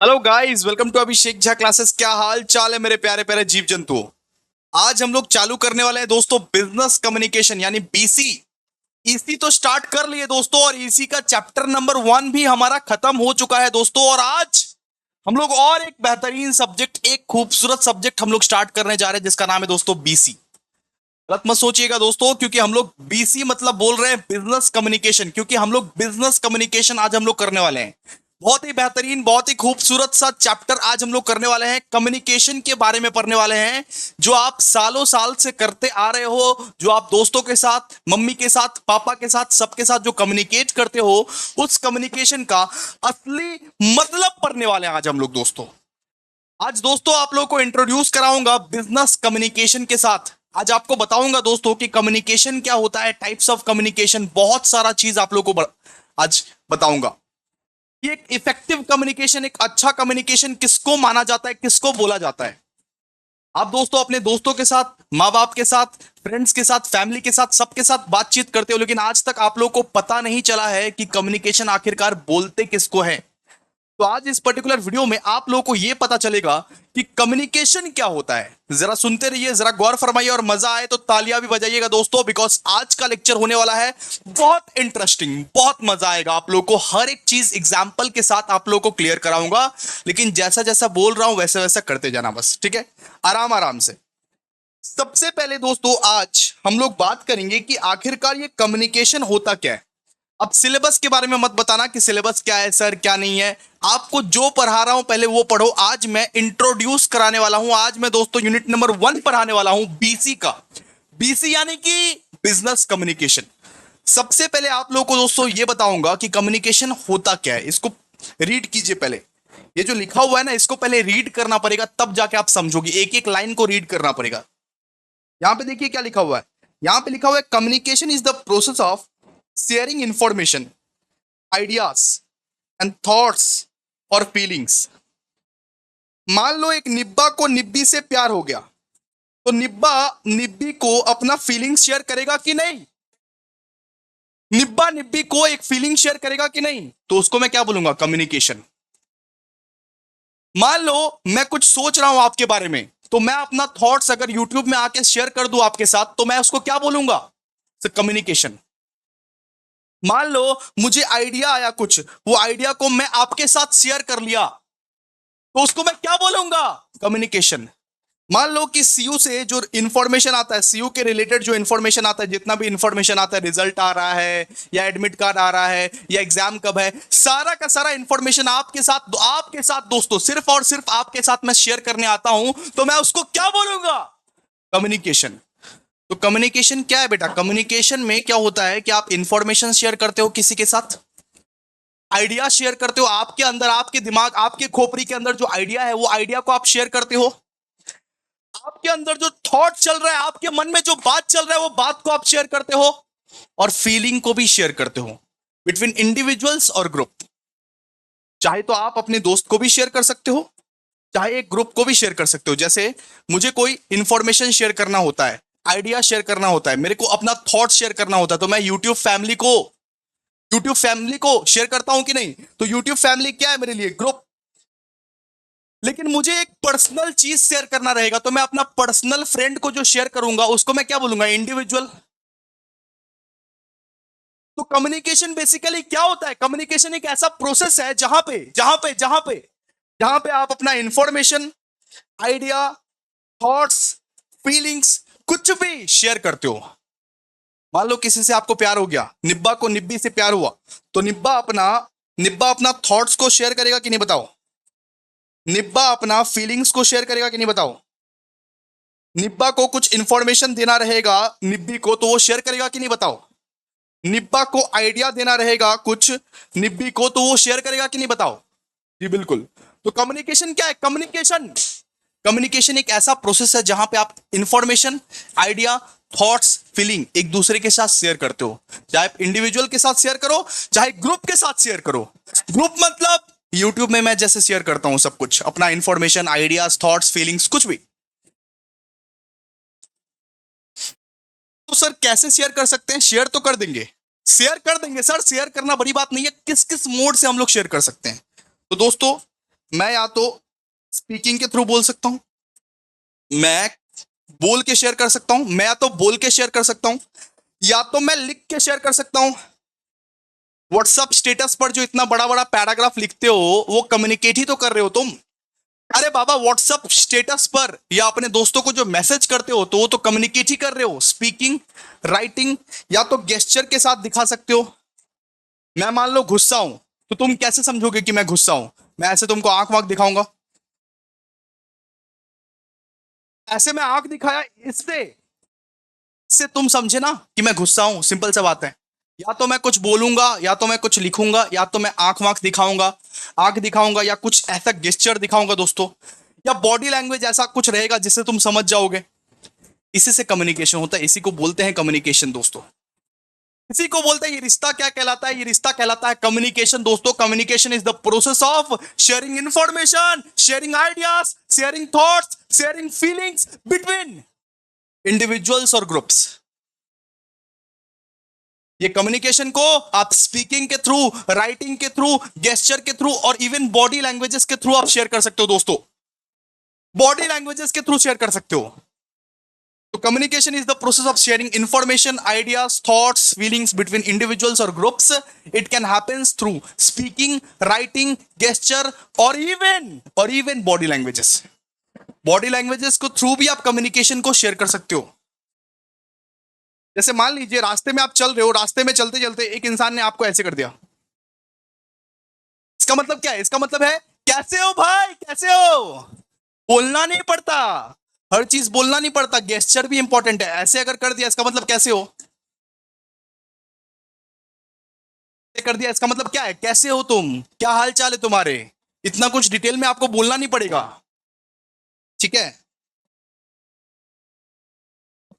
Hello guys, welcome to Abhishek Jha classes. क्या हाल चाल है मेरे प्यारे प्यारे जीव जंतुओं। आज हम लोग चालू करने वाले हैं दोस्तों बिजनेस कम्युनिकेशन यानी बीसी। ईसी तो स्टार्ट कर लिए दोस्तों, और ईसी का चैप्टर नंबर 1 भी हमारा खत्म हो चुका है दोस्तों। और आज हम लोग और एक बेहतरीन सब्जेक्ट, एक खूबसूरत सब्जेक्ट हम लोग स्टार्ट करने जा रहे हैं, जिसका नाम है दोस्तों बीसी। गलत मत सोचिएगा दोस्तों, क्योंकि हम लोग बीसी मतलब बोल रहे हैं बिजनेस कम्युनिकेशन, क्योंकि हम लोग बिजनेस कम्युनिकेशन आज हम लोग करने वाले हैं। बहुत ही बेहतरीन, बहुत ही खूबसूरत सा चैप्टर आज हम लोग करने वाले हैं। कम्युनिकेशन के बारे में पढ़ने वाले हैं, जो आप सालों साल से करते आ रहे हो, जो आप दोस्तों के साथ, मम्मी के साथ, पापा के साथ, सबके साथ जो कम्युनिकेट करते हो, उस कम्युनिकेशन का असली मतलब पढ़ने वाले हैं आज हम लोग दोस्तों। आज दोस्तों आप लोगों को इंट्रोड्यूस कराऊंगा बिजनेस कम्युनिकेशन के साथ। आज आपको बताऊंगा दोस्तों कि कम्युनिकेशन क्या होता है, टाइप्स ऑफ कम्युनिकेशन, बहुत सारा चीज आप लोगों को आज बताऊंगा। ये एक इफेक्टिव कम्युनिकेशन, एक अच्छा कम्युनिकेशन किसको माना जाता है, किसको बोला जाता है। आप दोस्तों अपने दोस्तों के साथ, माँ बाप के साथ, फ्रेंड्स के साथ, फैमिली के साथ, सबके साथ बातचीत करते हो, लेकिन आज तक आप लोगों को पता नहीं चला है कि कम्युनिकेशन आखिरकार बोलते किसको है। तो आज इस पर्टिकुलर वीडियो में आप लोगों को यह पता चलेगा कि कम्युनिकेशन क्या होता है। जरा सुनते रहिए, जरा गौर फरमाइए, और मजा आए तो तालियां भी बजाइएगा दोस्तों, बिकॉज आज का लेक्चर होने वाला है बहुत इंटरेस्टिंग, बहुत मजा आएगा। आप लोगों को हर एक चीज एग्जाम्पल के साथ आप लोगों को क्लियर कराऊंगा, लेकिन जैसा जैसा बोल रहा हूं वैसा वैसा करते जाना बस, ठीक है, आराम आराम से। सबसे पहले दोस्तों आज हम लोग बात करेंगे कि आखिरकार ये कम्युनिकेशन होता क्या है। अब सिलेबस के बारे में मत बताना कि सिलेबस क्या है सर, क्या नहीं है। आपको जो पढ़ा रहा हूं पहले वो पढ़ो। आज मैं इंट्रोड्यूस कराने वाला हूं, आज मैं दोस्तों यूनिट नंबर 1 पढ़ाने वाला हूं, बीसी का। बीसी यानी कि बिजनेस कम्युनिकेशन। सबसे पहले आप लोगों को दोस्तों ये बताऊंगा कि कम्युनिकेशन होता क्या है। इसको रीड कीजिए पहले। ये जो लिखा हुआ है ना, इसको पहले रीड करना पड़ेगा, तब जाके आप समझोगे। एक एक लाइन को रीड करना पड़ेगा। यहां पे देखिए क्या लिखा हुआ है। यहां पे लिखा हुआ है communication is the process of sharing information, ideas and thoughts और फीलिंग्स। मान लो एक निब्बा को निब्बी से प्यार हो गया, तो निब्बा निब्बी को अपना फीलिंग शेयर करेगा कि नहीं। निब्बा निब्बी को एक फीलिंग शेयर करेगा कि नहीं, तो उसको मैं क्या बोलूंगा, कम्युनिकेशन। मान लो मैं कुछ सोच रहा हूं आपके बारे में, तो मैं अपना थॉट्स अगर यूट्यूब में आके शेयर कर दूं आपके साथ, तो मैं उसको क्या बोलूंगा, कम्युनिकेशन। मान लो मुझे आइडिया आया कुछ, वो आइडिया को मैं आपके साथ शेयर कर लिया, तो उसको मैं क्या बोलूंगा, कम्युनिकेशन। मान लो कि सीयू से जो इंफॉर्मेशन आता है, सीयू के रिलेटेड जो इंफॉर्मेशन आता है, जितना भी इंफॉर्मेशन आता है, रिजल्ट आ रहा है या एडमिट कार्ड आ रहा है या एग्जाम कब है, सारा का सारा इंफॉर्मेशन आपके साथ दोस्तों, सिर्फ और सिर्फ आपके साथ मैं शेयर करने आता हूं, तो मैं उसको क्या बोलूंगा, कम्युनिकेशन। तो कम्युनिकेशन क्या है बेटा, कम्युनिकेशन में क्या होता है कि आप इंफॉर्मेशन शेयर करते हो किसी के साथ, आइडिया शेयर करते हो, आपके अंदर, आपके दिमाग, आपके खोपड़ी के अंदर जो आइडिया है, वो आइडिया को आप शेयर करते हो। आपके अंदर जो थॉट चल रहा है, आपके मन में जो बात चल रहा है, वो बात को आप शेयर करते हो। और फीलिंग को भी शेयर करते हो, बिटवीन इंडिविजुअल्स और ग्रुप। चाहे तो आप अपने दोस्त को भी शेयर कर सकते हो, चाहे एक ग्रुप को भी शेयर कर सकते हो। जैसे मुझे कोई इंफॉर्मेशन शेयर करना होता है, आइडिया शेयर करना होता है, मेरे को अपना थॉट शेयर करना होता है, तो मैं यूट्यूब फैमिली को शेयर करता हूं कि नहीं। तो यूट्यूब फैमिली क्या है मेरे लिए, ग्रुप। लेकिन मुझे एक पर्सनल चीज शेयर करना रहेगा, तो मैं अपना पर्सनल फ्रेंड को जो शेयर करूंगा, उसको मैं क्या बोलूंगा, इंडिविजुअल। तो कम्युनिकेशन बेसिकली क्या होता है, कम्युनिकेशन एक ऐसा प्रोसेस है जहां पे आप अपना इंफॉर्मेशन, आइडिया, थॉट्स, फीलिंग्स, कुछ भी शेयर करते हो। मान लो किसी से आपको प्यार हो गया, निब्बा को निब्बी से प्यार हुआ, तो निब्बा अपना थॉट्स को शेयर करेगा कि नहीं, बताओ। निब्बा अपना फीलिंग्स को शेयर करेगा कि नहीं, बताओ। निब्बा को कुछ इंफॉर्मेशन देना रहेगा निब्बी को, तो वो शेयर करेगा कि नहीं, बताओ। निब्बा को आइडिया देना रहेगा कुछ निब्बी को, तो वो शेयर करेगा कि नहीं, बताओ। जी बिल्कुल। तो कम्युनिकेशन क्या है, कम्युनिकेशन एक ऐसा प्रोसेस है जहां पे आप इंफॉर्मेशन, आइडिया, थॉट्स, फीलिंग एक दूसरे के साथ शेयर करते हो। चाहे आप इंडिविजुअल के साथ शेयर करो, चाहे ग्रुप के साथ शेयर करो। ग्रुप मतलब यूट्यूब में मैं जैसे शेयर करता हूं सब कुछ, अपना इंफॉर्मेशन, आइडियाज, थॉट्स, फीलिंग्स, कुछ भी। तो सर कैसे शेयर कर सकते हैं, शेयर तो कर देंगे, सर, शेयर करना बड़ी बात नहीं है, किस किस मोड से हम लोग शेयर कर सकते हैं। तो दोस्तों मैं या तो स्पीकिंग के थ्रू बोल सकता हूं, मैं बोल के शेयर कर सकता हूं, मैं या तो बोल के शेयर कर सकता हूं, या तो मैं लिख के शेयर कर सकता हूं। व्हाट्सएप स्टेटस पर जो इतना बड़ा बड़ा पैराग्राफ लिखते हो वो कम्युनिकेट ही तो कर रहे हो तुम। अरे बाबा, व्हाट्सएप स्टेटस पर या अपने दोस्तों को जो मैसेज करते हो तो वो तो कम्युनिकेट ही कर रहे हो। स्पीकिंग, राइटिंग या तो गेस्चर के साथ दिखा सकते हो। मैं मान लो गुस्सा हूं तो तुम कैसे समझोगे कि मैं गुस्सा हूं? मैं ऐसे तुमको आंख वाँख दिखाऊंगा, ऐसे मैं आंख दिखाया इससे इससे तुम समझे ना कि मैं गुस्सा हूं। सिंपल सा बात है। या तो मैं कुछ बोलूंगा, या तो मैं कुछ लिखूंगा, या तो मैं आंख वाँख दिखाऊंगा, आंख दिखाऊंगा या कुछ ऐसा गेस्चर दिखाऊंगा दोस्तों, या बॉडी लैंग्वेज ऐसा कुछ रहेगा जिससे तुम समझ जाओगे। इसी से कम्युनिकेशन होता है, इसी को बोलते हैं कम्युनिकेशन दोस्तों। इसी को बोलते हैं, ये रिश्ता क्या कहलाता है? ये रिश्ता कहलाता है कम्युनिकेशन दोस्तों। Communication is the process of sharing information, sharing ideas, sharing thoughts, sharing feelings between individuals और ग्रुप्स। ये कम्युनिकेशन को आप स्पीकिंग के थ्रू, राइटिंग के थ्रू, गेस्चर के थ्रू और इवन बॉडी लैंग्वेजेस के थ्रू आप शेयर कर सकते हो दोस्तों। बॉडी लैंग्वेजेस के थ्रू शेयर कर सकते हो। तो communication is the process of sharing information, ideas, thoughts, feelings between individuals or groups. It can happen through speaking, writing, gesture or even body languages. Body languages को through भी आप communication को share कर सकते हो। जैसे मान लीजिए रास्ते में आप चल रहे हो, रास्ते में चलते चलते एक इंसान ने आपको ऐसे कर दिया। इसका मतलब क्या है? इसका मतलब है कैसे हो भाई, कैसे हो। बोलना नहीं पड़ता, हर चीज बोलना नहीं पड़ता, गेस्चर भी इंपॉर्टेंट है। ऐसे अगर कर दिया इसका मतलब कैसे हो, कर दिया इसका मतलब क्या है? कैसे हो तुम, क्या हाल चाल है तुम्हारे। इतना कुछ डिटेल में आपको बोलना नहीं पड़ेगा। ठीक है,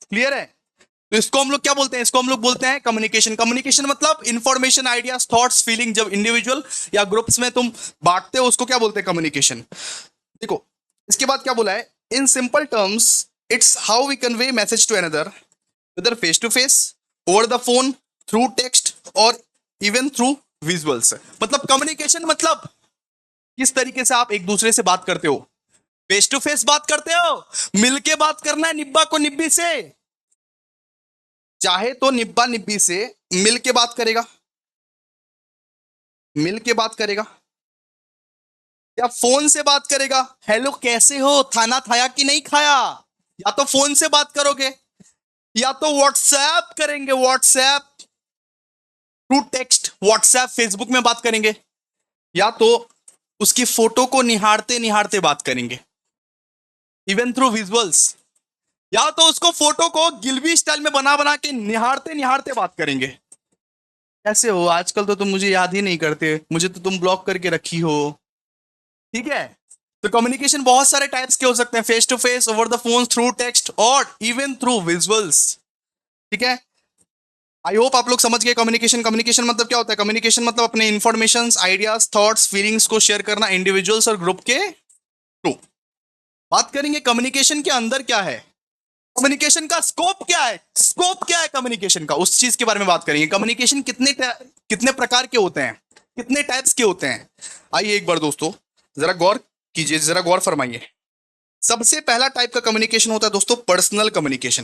क्लियर है? तो इसको हम लोग क्या बोलते हैं? इसको हम लोग बोलते हैं कम्युनिकेशन। कम्युनिकेशन मतलब इंफॉर्मेशन, आइडियाज, थॉट्स, फीलिंग जब इंडिविजुअल या ग्रुप्स में तुम बांटते हो उसको क्या बोलते हैं? कम्युनिकेशन। देखो इसके बाद क्या बोला है, in simple terms it's how we convey message to another whether face to face, over the phone, through text और even through visuals। मतलब कम्युनिकेशन मतलब किस तरीके से आप एक दूसरे से बात करते हो। फेस टू फेस बात करते हो, मिलके बात करना है निब्बा को निब्बी से, चाहे तो निब्बा निब्बी से मिलके बात करेगा, मिलके बात करेगा, या फोन से बात करेगा, हेलो कैसे हो, खाना खाया कि नहीं खाया। या तो फोन से बात करोगे, या तो व्हाट्सएप करेंगे, WhatsApp through text, WhatsApp Facebook में बात करेंगे, या तो उसकी फोटो को निहारते निहारते बात करेंगे, इवन थ्रू विजुअल्स, या तो उसको फोटो को गिलबी स्टाइल में बना बना के निहारते निहारते बात करेंगे। कैसे हो, आजकल तो तुम मुझे याद ही नहीं करते, मुझे तो तुम ब्लॉक करके रखी हो। ठीक है, तो कम्युनिकेशन बहुत सारे टाइप्स के हो सकते हैं, face to face, over the phone, through text और इवन थ्रू विजुअल्स। ठीक है, आई होप आप लोग समझ गए कम्युनिकेशन। कम्युनिकेशन मतलब क्या होता है? कम्युनिकेशन मतलब अपने इंफॉर्मेशन, आइडियाज, थॉट्स, फीलिंग्स को शेयर करना इंडिविजुअल्स और ग्रुप के थ्रू। बात करेंगे कम्युनिकेशन के अंदर क्या है, कम्युनिकेशन का स्कोप क्या है, स्कोप क्या है कम्युनिकेशन का, उस चीज के बारे में बात करेंगे। कम्युनिकेशन कितने प्रकार के होते हैं, कितने टाइप्स के होते हैं। आइए एक बार दोस्तों जरा गौर कीजिए, जरा गौर फरमाइए। सबसे पहला टाइप का कम्युनिकेशन होता है दोस्तों पर्सनल कम्युनिकेशन।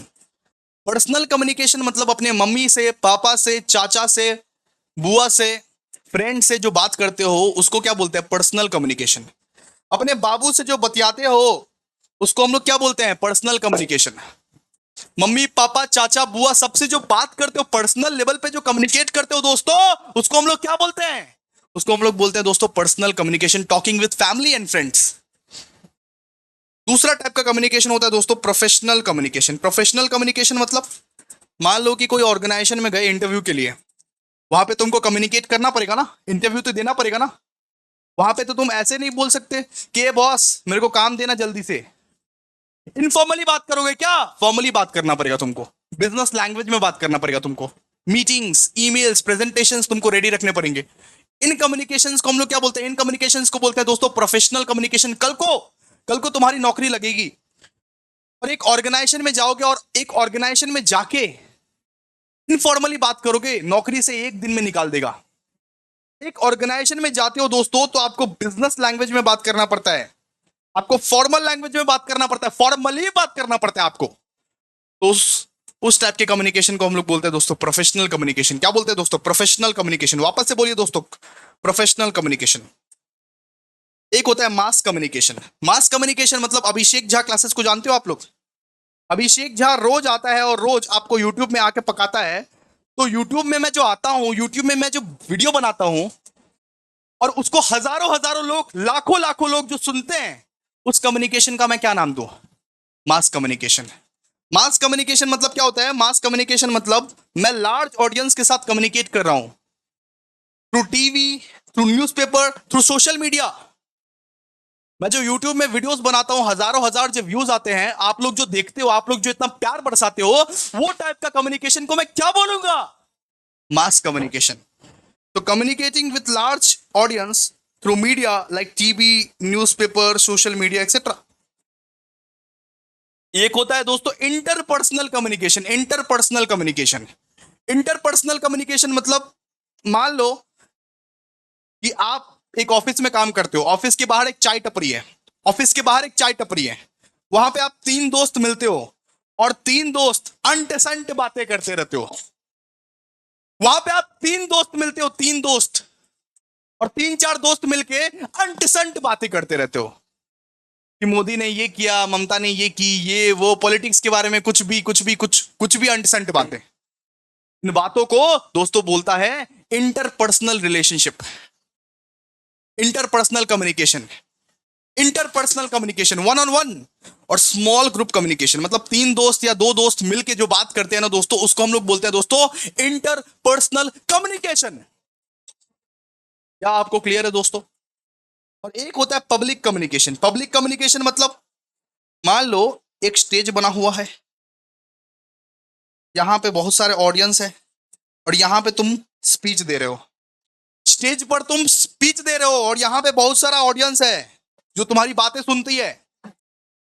पर्सनल कम्युनिकेशन मतलब अपने मम्मी से, पापा से, चाचा से, बुआ से, फ्रेंड से जो बात करते हो उसको क्या बोलते हैं? Personal communication. अपने बाबू से जो बतियाते हो उसको हम लोग क्या बोलते हैं? Personal communication. मम्मी पापा चाचा बुआ सबसे जो बात करते हो, पर्सनल लेवल पे जो कम्युनिकेट करते हो दोस्तों, उसको हम लोग क्या बोलते हैं? उसको हम लोग बोलते हैं दोस्तों personal communication. Talking with family and friends. दूसरा टाइप का कम्युनिकेशन होता है दोस्तों प्रोफेशनल कम्युनिकेशन। प्रोफेशनल कम्युनिकेशन मतलब मान लो कि कोई ऑर्गेनाइजेशन में गए इंटरव्यू के लिए, वहां पे तुमको कम्युनिकेट करना पड़ेगा ना, इंटरव्यू तो देना पड़ेगा ना। वहां पे तो तुम ऐसे नहीं बोल सकते कि ये बॉस मेरे को काम देना जल्दी से। इनफॉर्मली बात करोगे क्या? फॉर्मली बात करना पड़ेगा तुमको, बिजनेस लैंग्वेज में बात करना पड़ेगा तुमको। मीटिंग्स, ईमेल्स, प्रेजेंटेशंस तुमको रेडी रखने पड़ेंगे। इन कम्युनिकेशंस को हम लोग क्या बोलते हैं? इन कम्युनिकेशंस को बोलते हैं दोस्तों प्रोफेशनल कम्युनिकेशन। कल को तुम्हारी नौकरी लगेगी और एक ऑर्गेनाइजेशन में जाओगे और एक ऑर्गेनाइजेशन में जाके इनफॉर्मली बात करोगे, नौकरी से एक दिन में निकाल देगा। एक ऑर्गेनाइजेशन में जाते हो दोस्तों तो आपको बिजनेस लैंग्वेज में बात करना पड़ता है, आपको फॉर्मल लैंग्वेज में बात करना पड़ता है, फॉर्मली बात करना पड़ता है आपको। तो उस टाइप के कम्युनिकेशन को हम लोग बोलते हैं दोस्तों प्रोफेशनल कम्युनिकेशन। क्या बोलते हैं दोस्तों? Professional communication. वापस से बोलिए दोस्तों, प्रोफेशनल कम्युनिकेशन। एक होता है मास कम्युनिकेशन। मास कम्युनिकेशन मतलब अभिषेक झा क्लासेस को जानते हो आप लोग? अभिषेक झा रोज आता है और रोज आपको यूट्यूब में आके पकाता है। तो यूट्यूब में मैं जो आता हूं, यूट्यूब में मैं जो वीडियो बनाता हूं और उसको हजारों हजारों लोग, लाखों लाखों लोग जो सुनते हैं, उस कम्युनिकेशन का मैं क्या नाम दूं? Mass communication. मास कम्युनिकेशन मतलब क्या होता है? मास कम्युनिकेशन मतलब मैं लार्ज ऑडियंस के साथ कम्युनिकेट कर रहा हूं, through TV, through newspaper, through social media. मैं जो YouTube में वीडियोस बनाता हूं, हजारों हजार जो व्यूज आते हैं, आप लोग जो देखते हो, आप लोग जो इतना प्यार बरसाते हो, वो टाइप का कम्युनिकेशन को मैं क्या बोलूंगा? Mass communication. तो communicating with large audience through media like TV, newspaper, social media etcetera. एक होता है दोस्तों interpersonal communication. Interpersonal communication, interpersonal communication मतलब मान लो कि आप एक ऑफिस में काम करते हो, ऑफिस के बाहर एक चाय टपरी है, ऑफिस के बाहर एक चाय टपरी है, वहां पे आप तीन दोस्त मिलते हो और तीन दोस्त अंट संट बातें करते रहते हो। वहां पे आप तीन दोस्त मिलते हो, तीन दोस्त, और तीन चार दोस्त मिलके अंट संट बातें करते रहते हो कि मोदी ने ये किया, ममता ने ये की, ये वो, पॉलिटिक्स के बारे में कुछ भी कुछ भी कुछ भी अंट संट बातें। इन बातों को दोस्तों बोलता है interpersonal relationship, interpersonal communication. Interpersonal communication one on one. और स्मॉल ग्रुप कम्युनिकेशन मतलब तीन दोस्त या दो दोस्त मिलके जो बात करते हैं ना दोस्तों, उसको हम लोग बोलते हैं दोस्तों इंटरपर्सनल कम्युनिकेशन। क्या आपको क्लियर है दोस्तों? और एक होता है पब्लिक कम्युनिकेशन। पब्लिक कम्युनिकेशन मतलब मान लो एक स्टेज बना हुआ है, यहां पे बहुत सारे ऑडियंस है और यहां पे तुम स्पीच दे रहे हो। स्टेज पर तुम स्पीच दे रहे हो और यहां पे बहुत सारा ऑडियंस है जो तुम्हारी बातें सुनती है।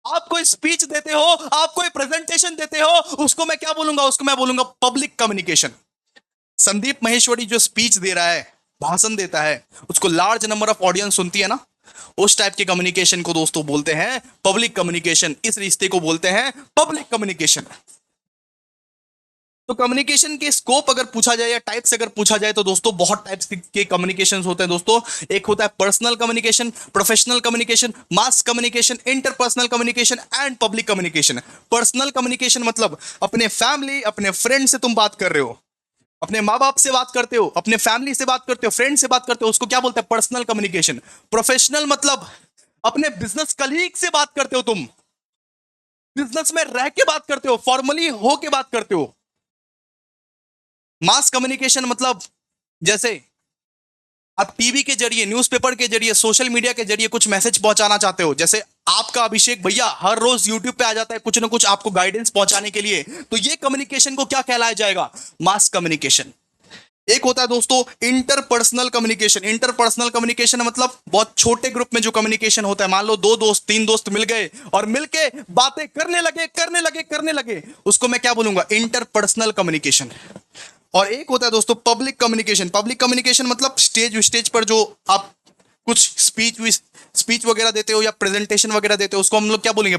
आप कोई स्पीच देते हो, आप कोई प्रेजेंटेशन देते हो, उसको मैं क्या बोलूंगा? उसको मैं बोलूंगा पब्लिक कम्युनिकेशन। संदीप महेश्वरी जो स्पीच दे रहा है, भाषण देता है, उसको लार्ज नंबर ऑफ ऑडियंस सुनती है ना, उस टाइप के कम्युनिकेशन को दोस्तों बोलते हैं पब्लिक कम्युनिकेशन। इस रिश्ते को बोलते हैं पब्लिक कम्युनिकेशन। तो कम्युनिकेशन के स्कोप अगर पूछा जाए या टाइप्स अगर पूछा जाए तो दोस्तों बहुत टाइप्स के कम्युनिकेशन होते हैं दोस्तों। एक होता है personal communication, professional communication, mass communication, interpersonal communication and public communication. Personal communication मतलब अपने फैमिली, अपने फ्रेंड से तुम बात कर रहे हो, अपने माँ बाप से बात करते हो, अपने फैमिली से बात करते हो, फ्रेंड से बात करते हो, उसको क्या बोलते हैं? Personal communication. प्रोफेशनल मतलब अपने बिजनेस कलीग से बात करते हो, तुम बिजनेस में रह के बात करते हो, फॉर्मली हो के बात करते हो। मास कम्युनिकेशन मतलब जैसे आप टीवी के जरिए, न्यूज़पेपर के जरिए, सोशल मीडिया के जरिए कुछ मैसेज पहुंचाना चाहते हो। जैसे आपका अभिषेक भैया हर रोज यूट्यूब पे आ जाता है कुछ ना कुछ आपको गाइडेंस पहुंचाने के लिए, तो ये कम्युनिकेशन को क्या कहलाया जाएगा? Mass communication. एक होता है दोस्तों इंटरपर्सनल कम्युनिकेशन। इंटरपर्सनल कम्युनिकेशन मतलब बहुत छोटे ग्रुप में जो कम्युनिकेशन होता है, मान लो दो दोस्त, तीन दोस्त मिल गए और मिलके बातें करने लगे, उसको मैं क्या बोलूंगा? Interpersonal communication. और एक होता है दोस्तों पब्लिक कम्युनिकेशन। पब्लिक कम्युनिकेशन मतलब स्टेज स्टेज पर जो आप कुछ स्पीच वगैरह देते हो या प्रेजेंटेशन वगैरह देते हो, उसको हम लोग क्या बोलेंगे?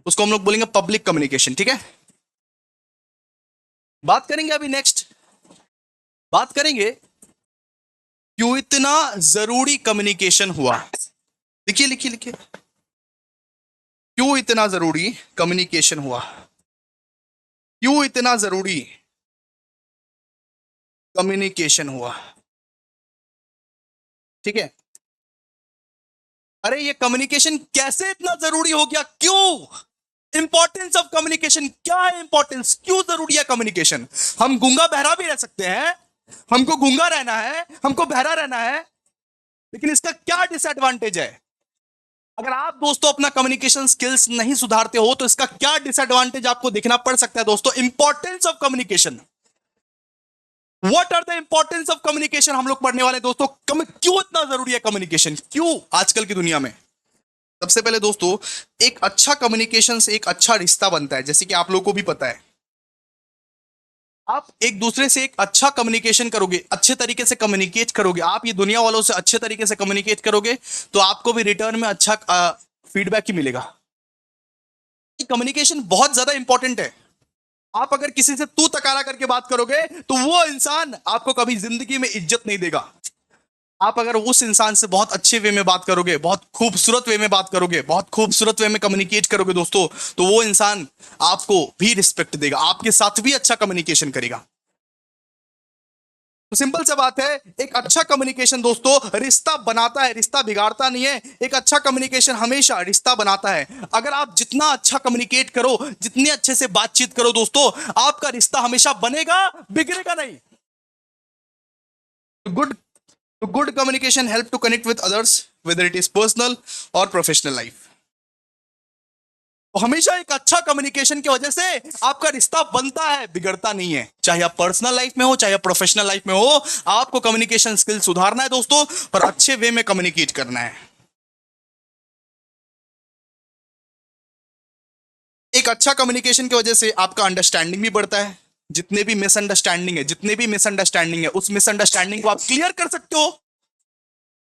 उसको हम लोग बोलेंगे पब्लिक कम्युनिकेशन। ठीक है, बात करेंगे अभी नेक्स्ट, बात करेंगे क्यों इतना जरूरी कम्युनिकेशन हुआ। लिखिए लिखिए लिखिए, क्यों इतना जरूरी कम्युनिकेशन हुआ, क्यों इतना जरूरी कम्युनिकेशन हुआ। ठीक है, अरे ये कम्युनिकेशन कैसे इतना जरूरी हो गया, क्यों? इंपॉर्टेंस ऑफ कम्युनिकेशन क्या है? इंपॉर्टेंस क्यों जरूरी है कम्युनिकेशन? हम गूंगा बहरा भी रह सकते हैं, हमको गूंगा रहना है, हमको बहरा रहना है, लेकिन इसका क्या डिसएडवांटेज है? अगर आप दोस्तों अपना कम्युनिकेशन स्किल्स नहीं सुधारते हो तो इसका क्या डिसएडवांटेज आपको देखना पड़ सकता है दोस्तों? Importance of communication. What are the importance of communication हम लोग पढ़ने वाले दोस्तों। क्यों इतना जरूरी है कम्युनिकेशन, क्यों आजकल की दुनिया में? सबसे पहले दोस्तों एक अच्छा कम्युनिकेशन से एक अच्छा रिश्ता बनता है, जैसे कि आप लोगों को भी पता है। आप एक दूसरे से एक अच्छा कम्युनिकेशन करोगे, अच्छे तरीके से कम्युनिकेट करोगे, आप ये दुनिया वालों से अच्छे तरीके से कम्युनिकेट करोगे, तो आपको भी रिटर्न में अच्छा फीडबैक ही मिलेगा। कम्युनिकेशन बहुत ज्यादा इंपॉर्टेंट है। आप अगर किसी से तू तकारा करके बात करोगे तो वो इंसान आपको कभी जिंदगी में इज्जत नहीं देगा। आप अगर उस इंसान से बहुत अच्छे वे में बात करोगे, बहुत खूबसूरत वे में बात करोगे, बहुत खूबसूरत वे में कम्युनिकेट करोगे दोस्तों, तो वो इंसान आपको भी रिस्पेक्ट देगा, आपके साथ भी अच्छा कम्युनिकेशन करेगा। तो सिंपल सा बात है, एक अच्छा कम्युनिकेशन दोस्तों रिश्ता बनाता है, रिश्ता बिगाड़ता नहीं है। एक अच्छा कम्युनिकेशन हमेशा रिश्ता बनाता है। अगर आप जितना अच्छा कम्युनिकेट करो, जितने अच्छे से बातचीत करो दोस्तों, आपका रिश्ता हमेशा बनेगा, बिगड़ेगा नहीं। Good good communication help to connect with others, whether it is personal और प्रोफेशनल लाइफ। तो हमेशा एक अच्छा कम्युनिकेशन की वजह से आपका रिश्ता बनता है, बिगड़ता नहीं है। चाहे आप पर्सनल लाइफ में हो, चाहे आप प्रोफेशनल लाइफ में हो, आपको कम्युनिकेशन स्किल सुधारना है दोस्तों, पर अच्छे वे में कम्युनिकेट करना है। एक अच्छा कम्युनिकेशन की वजह से आपका अंडरस्टैंडिंग भी बढ़ता है। जितने भी मिसअंडरस्टैंडिंग है, उस मिसअंडरस्टैंडिंग को आप क्लियर कर सकते हो।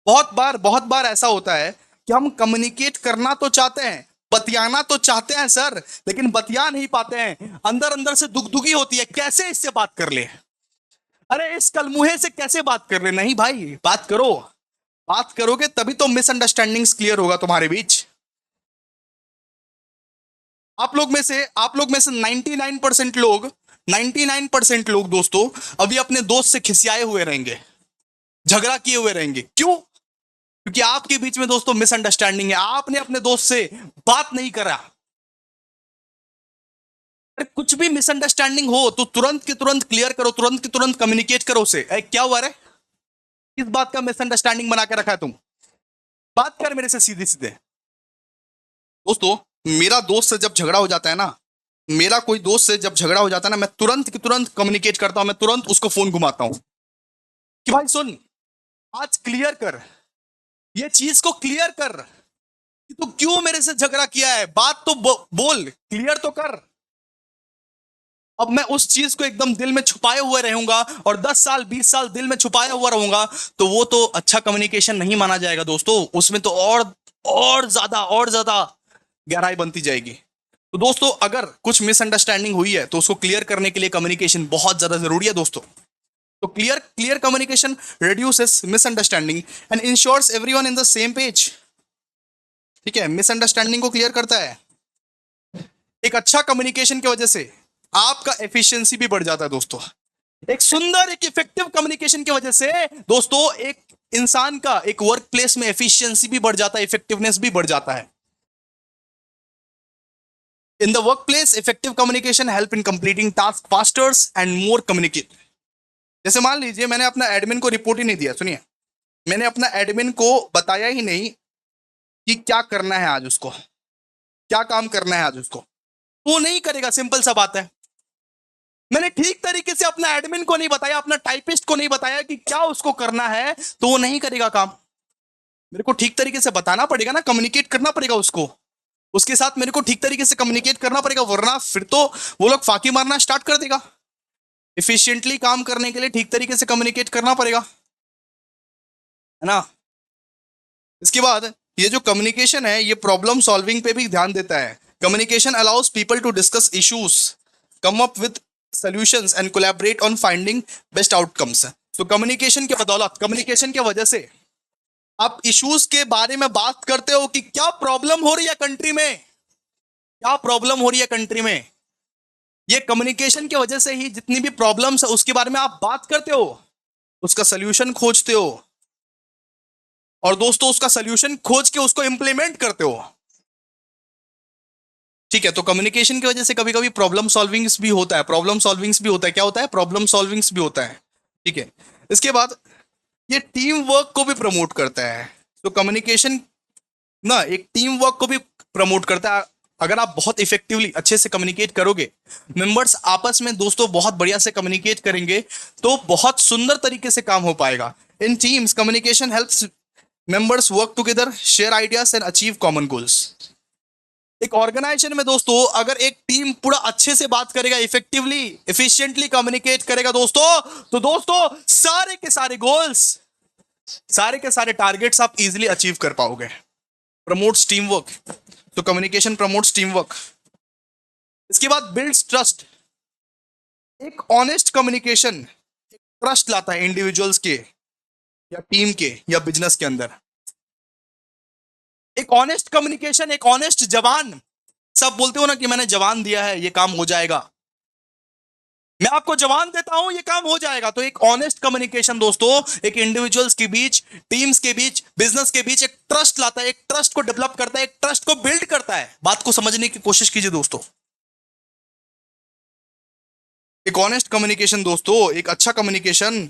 बहुत बार ऐसा होता है कि हम कम्युनिकेट करना तो चाहते हैं, बतियाना तो चाहते हैं सर, लेकिन बतिया नहीं पाते हैं। अंदर अंदर से दुगदुगी होती है, कैसे इससे बात कर ले, अरे इस कलमुहे से कैसे बात कर ले। नहीं भाई, बात करो। बात करोगे तभी तो मिसअंडरस्टैंडिंग्स क्लियर होगा तुम्हारे बीच। आप लोग में से 99% लोग दोस्तों अभी अपने दोस्त से खिसियाए हुए रहेंगे, झगड़ा किए हुए रहेंगे। क्यों? क्योंकि आपके बीच में दोस्तों मिसअंडरस्टैंडिंग है, आपने अपने दोस्त से बात नहीं करा। अरे कुछ भी मिसअंडरस्टैंडिंग हो तो तुरंत की तुरंत क्लियर करो, तुरंत की तुरंत कम्युनिकेट करो उसे। क्या हुआ रे, किस बात का मिसअंडरस्टैंडिंग बना के रखा है तुम, बात कर मेरे से सीधे सीधे। दोस्तों, मेरा दोस्त से जब झगड़ा हो जाता है ना, मेरा कोई दोस्त से जब झगड़ा हो जाता है ना, मैं तुरंत की तुरंत कम्युनिकेट करता हूं, मैं तुरंत उसको फोन घुमाता हूं कि भाई सुन, आज क्लियर कर, ये चीज को क्लियर कर कि तू क्यों मेरे से झगड़ा किया है। बात तो बोल, क्लियर तो कर। अब मैं उस चीज को एकदम दिल में छुपाए हुए रहूंगा और 10 साल 20 साल दिल में छुपाया हुआ रहूंगा, तो वो तो अच्छा कम्युनिकेशन नहीं माना जाएगा दोस्तों। उसमें तो और ज्यादा गहराई बनती जाएगी। तो दोस्तों, अगर कुछ मिसअंडरस्टैंडिंग हुई है तो उसको क्लियर करने के लिए कम्युनिकेशन बहुत ज्यादा जरूरी है दोस्तों। तो clear clear communication reduces misunderstanding and ensures everyone in the same page. ठीक है, मिसअंडरस्टैंडिंग को क्लियर करता है। एक अच्छा कम्युनिकेशन की वजह से आपका एफिशिएंसी भी बढ़ जाता है दोस्तों। एक सुंदर, एक इफेक्टिव कम्युनिकेशन की वजह से दोस्तों एक इंसान का एक वर्क प्लेस में एफिशिएंसी भी बढ़ जाता है, इफेक्टिवनेस भी बढ़ जाता है। In the work place effective communication help in completing task faster and more communicate. जैसे मान लीजिए मैंने अपना एडमिन को रिपोर्ट ही नहीं दिया, सुनिए, मैंने अपना एडमिन को बताया ही नहीं कि क्या करना है आज उसको, क्या काम करना है आज उसको, वो नहीं करेगा। सिंपल सा बात है। मैंने ठीक तरीके से अपना एडमिन को नहीं बताया, अपना टाइपिस्ट को नहीं बताया कि क्या उसको करना है, तो वो नहीं करेगा काम। मेरे को ठीक तरीके से बताना पड़ेगा ना, कम्युनिकेट करना पड़ेगा उसको, उसके साथ मेरे को ठीक तरीके से कम्युनिकेट करना पड़ेगा, वरना फिर तो वो लोग फाकी मारना स्टार्ट कर देगा। इफिशिएंटली काम करने के लिए ठीक तरीके से कम्युनिकेट करना पड़ेगा, है ना। इसके बाद ये जो कम्युनिकेशन है, ये प्रॉब्लम सॉल्विंग पे भी ध्यान देता है। Communication allows people to discuss issues, come up with solutions and collaborate on finding best outcomes. तो कम्युनिकेशन के बदौलत, कम्युनिकेशन की वजह से आप इश्यूज के बारे में बात करते हो कि क्या प्रॉब्लम हो रही है कंट्री में, क्या प्रॉब्लम हो रही है कंट्री में। ये कम्युनिकेशन की वजह से ही जितनी भी प्रॉब्लम्स है उसके बारे में आप बात करते हो, उसका सोल्यूशन खोजते हो, और दोस्तों उसका सोल्यूशन खोज के उसको इंप्लीमेंट करते हो। ठीक है, तो कम्युनिकेशन की वजह से कभी कभी प्रॉब्लम सॉल्विंग्स भी होता है, प्रॉब्लम सॉल्विंग्स भी होता है। क्या होता है? प्रॉब्लम सॉल्विंग्स भी होता है। ठीक है, इसके बाद ये टीम वर्क को भी प्रमोट करता है। तो कम्युनिकेशन ना एक टीम वर्क को भी प्रमोट करता है। अगर आप बहुत इफेक्टिवली अच्छे से कम्युनिकेट करोगे, मेंबर्स आपस में दोस्तों बहुत बढ़िया से कम्युनिकेट करेंगे, तो बहुत सुंदर तरीके से काम हो पाएगा। In teams communication helps members work together, share ideas and achieve common goals. एक ऑर्गेनाइजेशन में दोस्तों अगर एक टीम पूरा अच्छे से बात करेगा, इफेक्टिवली एफिशिएंटली कम्युनिकेट करेगा दोस्तों, तो दोस्तों सारे के सारे गोल्स, सारे के सारे टारगेट्स आप इजीली अचीव कर पाओगे। प्रमोट्स टीम वर्क, तो कम्युनिकेशन प्रमोट्स टीम वर्क। इसके बाद बिल्ड्स ट्रस्ट। एक ऑनेस्ट कम्युनिकेशन ट्रस्ट लाता है इंडिविजुअल्स के या टीम के या बिजनेस के अंदर। एक ऑनेस्ट कम्युनिकेशन, एक ऑनेस्ट जवान, सब बोलते हो ना कि मैंने जवान दिया है, ये काम हो जाएगा, मैं आपको जवान देता हूं, ये काम हो जाएगा। तो एक ऑनेस्ट कम्युनिकेशन दोस्तों एक इंडिविजुअल्स के बीच, टीम्स के बीच, बिजनेस के बीच एक ट्रस्ट लाता है, एक ट्रस्ट को डेवलप करता है, एक ट्रस्ट को बिल्ड करता है। बात को समझने की कोशिश कीजिए दोस्तों। एक ऑनेस्ट कम्युनिकेशन दोस्तों, एक अच्छा कम्युनिकेशन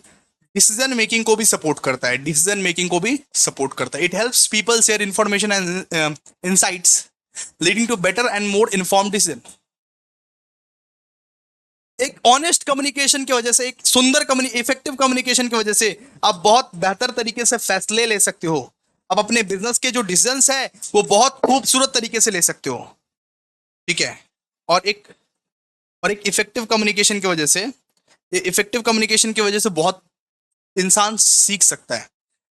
डिसीजन मेकिंग को भी सपोर्ट करता है, डिसीजन मेकिंग को भी सपोर्ट करता है। It helps people share information and insights leading to better and more informed decision. एक ऑनेस्ट कम्युनिकेशन की वजह से, एक सुंदर इफेक्टिव कम्युनिकेशन की वजह से आप बहुत बेहतर तरीके से फैसले ले सकते हो। आप अपने बिजनेस के जो डिसीजंस है वो बहुत खूबसूरत तरीके से ले सकते हो, ठीक है। और एक इफेक्टिव कम्युनिकेशन की वजह से, इफेक्टिव कम्युनिकेशन की वजह से बहुत इंसान सीख सकता है।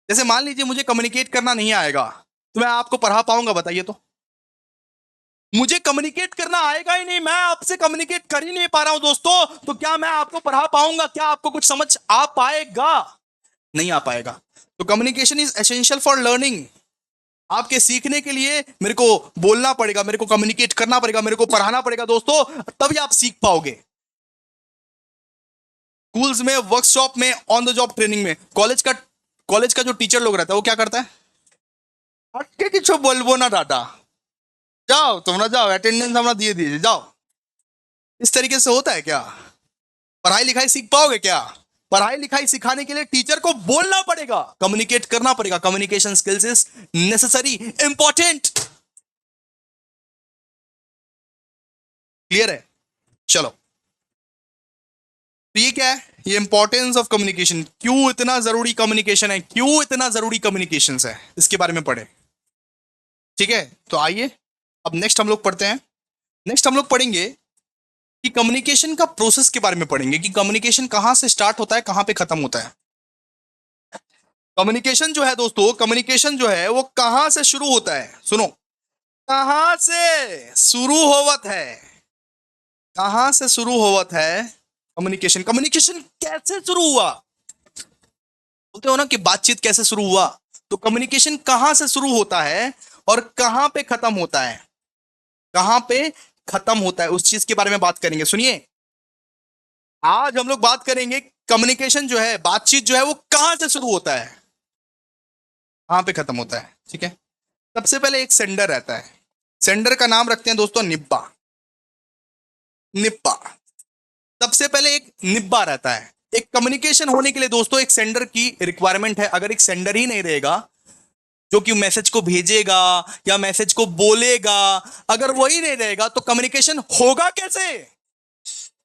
जैसे मान लीजिए मुझे कम्युनिकेट करना नहीं आएगा, तो मैं आपको पढ़ा पाऊंगा? बताइए तो। मुझे कम्युनिकेट करना आएगा ही नहीं, मैं आपसे कम्युनिकेट कर ही नहीं पा रहा हूं दोस्तों, तो क्या मैं आपको पढ़ा पाऊंगा? क्या आपको कुछ समझ आ पाएगा? नहीं आ पाएगा। तो communication is essential for learning. आपके सीखने के लिए मेरे को बोलना पड़ेगा, मेरे को कम्युनिकेट करना पड़ेगा, मेरे को पढ़ाना पड़ेगा दोस्तों, तभी आप सीख पाओगे। स्कूल्स में, वर्कशॉप में, ऑन द जॉब ट्रेनिंग में, कॉलेज का जो टीचर लोग रहता है वो क्या करता है? हटके किछु बोलबो ना डाटा, जाओ तुम ना, जाओ अटेंडेंस हमरा दिए दीजिए, जाओ। इस तरीके से होता है क्या? पढ़ाई लिखाई सीख पाओगे क्या? पढ़ाई लिखाई सिखाने के लिए टीचर को बोलना पड़ेगा, कम्युनिकेट करना पड़ेगा। Communication skills is necessary, important. Clear है? चलो, तो ये क्या है? ये इंपॉर्टेंस ऑफ कम्युनिकेशन, क्यों इतना जरूरी कम्युनिकेशन है, क्यों इतना जरूरी कम्युनिकेशन है, इसके बारे में पढ़े। ठीक है, तो आइए अब नेक्स्ट हम लोग पढ़ते हैं। नेक्स्ट हम लोग पढ़ेंगे कि कम्युनिकेशन का प्रोसेस के बारे में पढ़ेंगे, कि कम्युनिकेशन कहां से स्टार्ट होता है, कहां पे खत्म होता है। कम्युनिकेशन जो है दोस्तों, कम्युनिकेशन जो है वो कहां से शुरू होता है? सुनो, कहां से शुरू होवत है, कहां से शुरू होवत है कम्युनिकेशन। कम्युनिकेशन कैसे शुरू हुआ? बोलते हो ना कि बातचीत कैसे शुरू हुआ, तो कम्युनिकेशन कहां से शुरू होता है और कहां पे खत्म होता है, कहां पे खत्म होता है, उस चीज के बारे में बात करेंगे। सुनिए, आज हम लोग बात करेंगे कम्युनिकेशन जो है, बातचीत जो है वो कहां से शुरू होता है, कहां पे खत्म होता है। ठीक है, सबसे पहले एक सेंडर रहता है, सेंडर का नाम रखते हैं दोस्तों निब्बा। निब्बा, सबसे पहले एक निब्बा रहता है। एक कम्युनिकेशन होने के लिए दोस्तों एक सेंडर की रिक्वायरमेंट है। अगर एक सेंडर ही नहीं रहेगा जो कि मैसेज को भेजेगा या मैसेज को बोलेगा, अगर वही नहीं रहेगा तो कम्युनिकेशन होगा कैसे?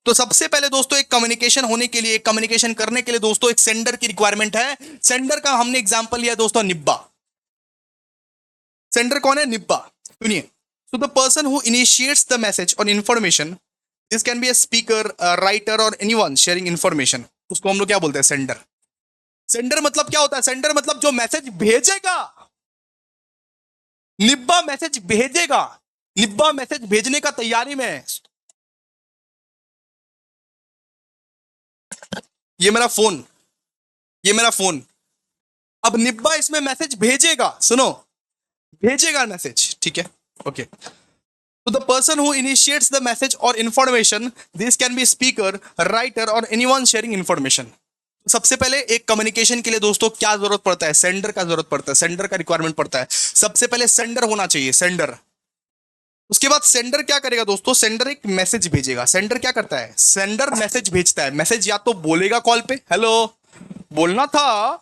तो सबसे पहले दोस्तों एक कम्युनिकेशन होने के लिए, एक कम्युनिकेशन करने के लिए दोस्तों एक सेंडर की रिक्वायरमेंट है। सेंडर का हमने एग्जांपल लिया दोस्तों निब्बा। सेंडर कौन है? निब्बा। सुनिए, so the person who initiates the message और information, this can be a speaker, writer और एनीवन शेयरिंग इंफॉर्मेशन, उसको हम लोग क्या बोलते हैं? सेंडर। सेंडर मतलब क्या होता है? सेंडर मतलब जो मैसेज भेजेगा। निब्बा मैसेज भेजेगा, निब्बा मैसेज भेजने का तैयारी में है। ये मेरा फोन, ये मेरा फोन, अब निब्बा इसमें मैसेज भेजेगा। सुनो, भेजेगा मैसेज, ठीक है, ओके। तो the person who initiates the message और information, this can be speaker, writer और एनीवन शेयरिंग इंफॉर्मेशन। सबसे पहले एक कम्युनिकेशन के लिए दोस्तों क्या जरूरत पड़ता है? सेंडर का जरूरत पड़ता है, सेंडर का रिक्वायरमेंट पड़ता है। सबसे पहले सेंडर होना चाहिए, सेंडर। उसके बाद सेंडर क्या करेगा दोस्तों? सेंडर एक मैसेज भेजेगा। सेंडर क्या करता है? सेंडर मैसेज भेजता है। मैसेज या तो बोलेगा कॉल पे, हेलो बोलना था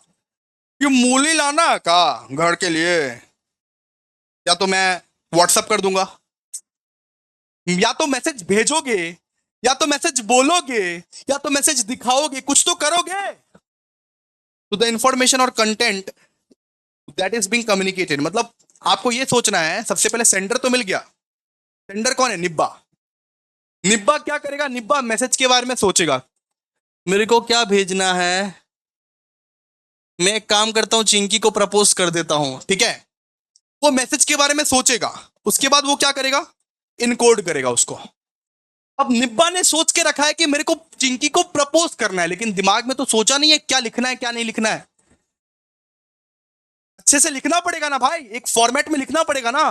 कि मूली लाना का घर के लिए, या तो मैं व्हाट्सअप कर दूंगा, या तो मैसेज भेजोगे, या तो मैसेज बोलोगे, या तो मैसेज दिखाओगे, कुछ तो करोगे। तो द इंफॉर्मेशन और content that is being communicated, मतलब आपको ये सोचना है सबसे पहले सेंडर तो मिल गया, सेंडर कौन है? निब्बा। निब्बा क्या करेगा? निब्बा मैसेज के बारे में सोचेगा, मेरे को क्या भेजना है। मैं एक काम करता हूं, चिंकी को प्रपोज कर देता हूं, ठीक है। वो मैसेज के बारे में सोचेगा, उसके बाद वो क्या करेगा? इनकोड करेगा उसको। अब निब्बा ने सोच के रखा है कि मेरे को चिंकी को प्रपोज करना है, लेकिन दिमाग में तो सोचा नहीं है क्या लिखना है क्या नहीं लिखना है। अच्छे से लिखना पड़ेगा ना भाई, एक फॉर्मेट में लिखना पड़ेगा ना।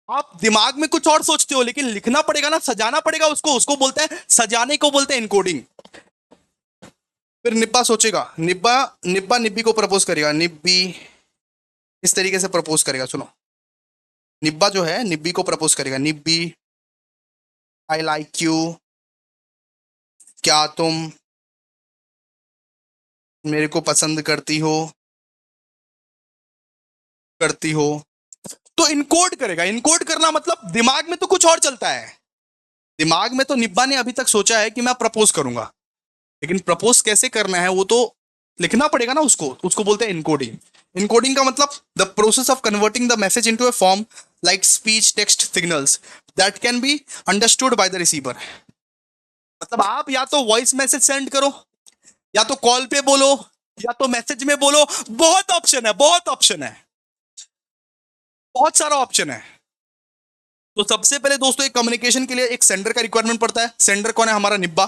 आप दिमाग में कुछ और सोचते हो, लेकिन लिखना पड़ेगा ना, सजाना पड़ेगा उसको। उसको बोलते हैं, सजाने को बोलते हैं इनकोडिंग। फिर निब्बा सोचेगा, निब्बा निब्बा निब्बी को प्रपोज करेगा। निब्बी इस तरीके से प्रपोज करेगा, सुनो। निब्बा जो है निब्बी को प्रपोज करेगा, निब्बी आई लाइक यू, क्या तुम मेरे को पसंद करती हो। तो इनकोड करेगा। इनकोड करना मतलब दिमाग में तो कुछ और चलता है। दिमाग में तो निब्बा ने अभी तक सोचा है कि मैं प्रपोज करूंगा, लेकिन प्रपोज कैसे करना है वो तो लिखना पड़ेगा ना उसको। उसको बोलते हैं इनकोडिंग। इनकोडिंग का मतलब the process of converting the message into a form like speech text signals that can be understood by the receiver. मतलब आप या तो वॉइस मैसेज सेंड करो, या तो कॉल पे बोलो, या तो मैसेज में बोलो। बहुत ऑप्शन है, बहुत ऑप्शन है, बहुत सारा ऑप्शन है। तो सबसे पहले दोस्तों, एक कम्युनिकेशन के लिए एक सेंडर का रिक्वायरमेंट पड़ता है। सेंडर कौन है? हमारा निब्बा।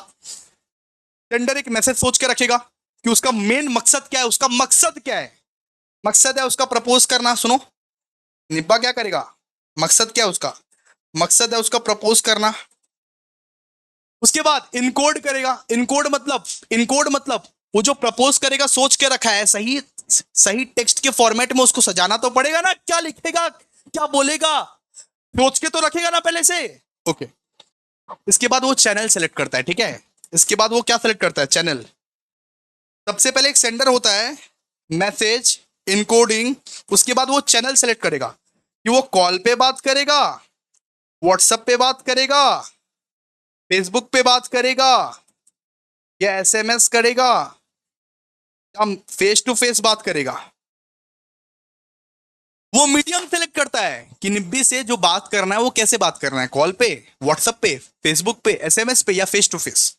सेंडर एक मैसेज सोच के रखेगा कि उसका मेन मकसद क्या है। उसका मकसद क्या है? मकसद है उसका प्रपोज करना। सुनो, निब्बा क्या करेगा? मकसद क्या है उसका? मकसद है उसका प्रपोज करना। उसके बाद इनकोड करेगा। इनकोड मतलब वो जो प्रपोज करेगा सोच के रखा है, सही सही टेक्स्ट के फॉर्मेट में उसको सजाना तो पड़ेगा ना। क्या लिखेगा, क्या बोलेगा, सोच के तो रखेगा ना पहले से। ओके। इसके बाद वो चैनल सेलेक्ट करता है, ठीक है। इसके बाद वो क्या सेलेक्ट करता है? चैनल। सबसे पहले एक सेंडर होता है, मैसेज, इनकोडिंग। उसके बाद वो चैनल सेलेक्ट करेगा कि वो कॉल पे बात करेगा, व्हाट्सएप पे बात करेगा, फेसबुक पे बात करेगा, या एसएमएस करेगा, या फेस टू फेस बात करेगा। वो मीडियम सेलेक्ट करता है कि निब्बी से जो बात करना है वो कैसे बात करना है, कॉल पे, व्हाट्सएप पे, फेसबुक पे, एसएमएस पे, या फेस टू फेस।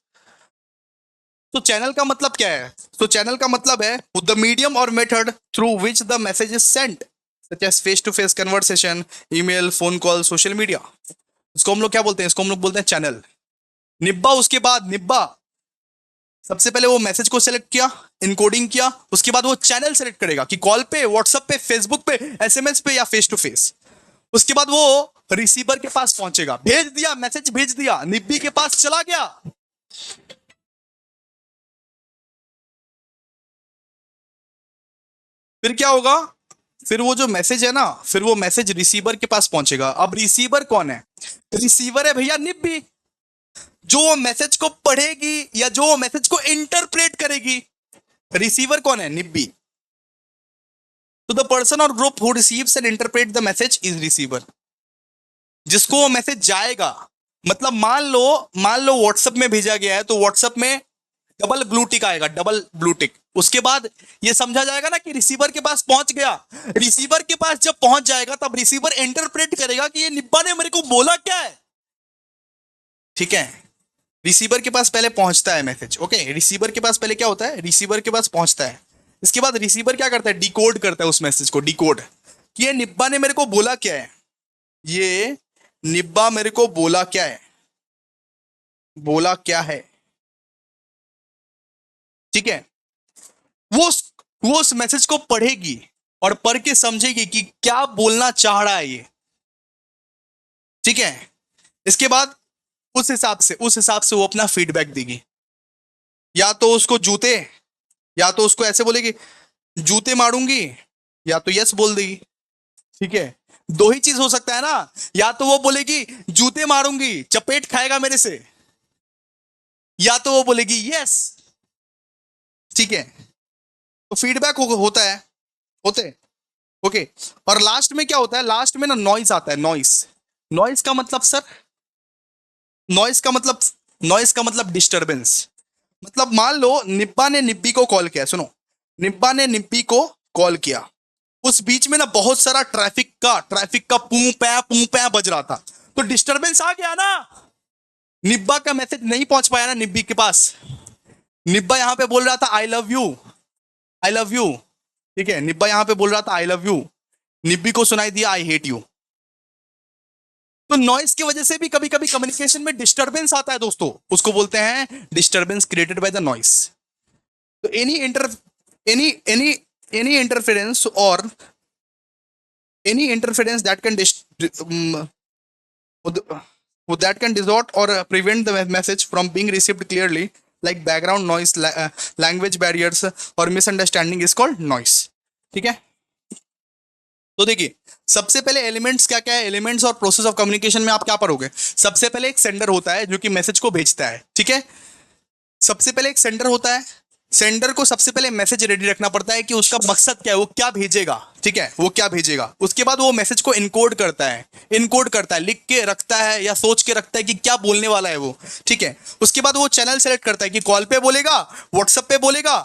तो चैनल का मतलब क्या है? तो चैनल का मतलब है द मीडियम और method through which the message is sent, such as face to face conversation, email, phone call, social media. इसको हम लोग क्या बोलते हैं? इसको हम लोग बोलते हैं चैनल। निब्बा, उसके बाद निब्बा सबसे पहले वो मैसेज को सेलेक्ट किया, इनकोडिंग किया। उसके बाद वो चैनल सेलेक्ट करेगा कि कॉल पे, व्हाट्सएप पे, फेसबुक पे, एसएमएस पे, या फेस टू फेस। उसके बाद वो रिसीवर के पास पहुंचेगा। भेज दिया, मैसेज भेज दिया, निब्बी के पास चला गया। फिर क्या होगा? फिर वो जो मैसेज है ना, फिर वो मैसेज रिसीवर के पास पहुंचेगा। अब रिसीवर कौन है? रिसीवर है भैया निब्बी, जो मैसेज को पढ़ेगी या जो मैसेज को इंटरप्रेट करेगी। रिसीवर कौन है? निब्बी। तो द पर्सन और group who receives and interpret the message is receiver. जिसको वो मैसेज जाएगा, मतलब मान लो व्हाट्सएप में भेजा गया है, तो व्हाट्सएप में डबल ब्लू टिक आएगा, डबल ब्लू टिक। उसके बाद ये समझा जाएगा ना कि रिसीवर के पास पहुंच गया। रिसीवर के पास जब पहुंच जाएगा, तब रिसीवर इंटरप्रेट करेगा कि ये निब्बा ने मेरे को बोला क्या है, ठीक है। रिसीवर के पास पहले पहुंचता है मैसेज, ओके। रिसीवर के पास पहले क्या होता है? रिसीवर के पास पहुंचता है। इसके बाद रिसीवर क्या करता है? डिकोड करता है उस मैसेज को, डिकोड, कि ये निब्बा ने मेरे को बोला क्या है। ये निब्बा मेरे को बोला क्या है, बोला क्या है, ठीक है। वो वो उस मैसेज को पढ़ेगी और पढ़ के समझेगी कि क्या बोलना चाह रहा है ये, ठीक है। इसके बाद उस हिसाब से वो अपना फीडबैक देगी। या तो उसको जूते, या तो उसको ऐसे बोलेगी जूते मारूंगी, या तो यस बोल देगी, ठीक है। दो ही चीज हो सकता है ना। या तो वो बोलेगी जूते मारूंगी, चपेट खाएगा मेरे से, या तो वो बोलेगी यस, ठीक है। तो फीडबैक होता है, होते, ओके। और लास्ट में क्या होता है? लास्ट में ना नॉइस आता है, नॉइस। नॉइस का मतलब सर, नॉइस का मतलब, नॉइस का मतलब डिस्टरबेंस। मतलब मान लो निब्बा ने निब्बी को कॉल किया, सुनो, निब्बा ने निब्बी को कॉल किया। उस बीच में ना बहुत सारा ट्रैफिक का पू पै बज रहा था, तो डिस्टरबेंस आ गया ना। निब्बा का मैसेज नहीं पहुंच पाया ना निब्बी के पास। निब्बा यहां पे बोल रहा था I love you, I love you, ठीक है, निब्बा यहां पे बोल रहा था आई लव यू, निब्बी को सुनाई दिया आई हेट यू। तो नॉइस की वजह से भी कभी कभी कम्युनिकेशन में डिस्टरबेंस आता है दोस्तों, उसको बोलते हैं disturbance created by the noise. तो एनी एनी एनी इंटरफेरेंस और any interference that can that can distort or prevent the message from being received clearly, like background noise, language barriers or misunderstanding is called noise। ठीक है, तो देखिए सबसे पहले elements क्या क्या है, एलिमेंट्स और प्रोसेस ऑफ कम्युनिकेशन में आप क्या पढ़ोगे। सबसे पहले एक सेंडर होता है जो कि मैसेज को भेजता है, ठीक है, सबसे पहले एक सेंडर होता है, सेंडर को सबसे पहले मैसेज रेडी रखना पड़ता है कि उसका मकसद क्या है, वो क्या भेजेगा, ठीक है, वो क्या भेजेगा। उसके बाद वो मैसेज को इनकोड करता है, लिख के रखता है या सोच के रखता है कि क्या बोलने वाला है वो, ठीक है। उसके बाद वो चैनल सेलेक्ट करता है कि कॉल पे बोलेगा, व्हाट्सएप पे बोलेगा,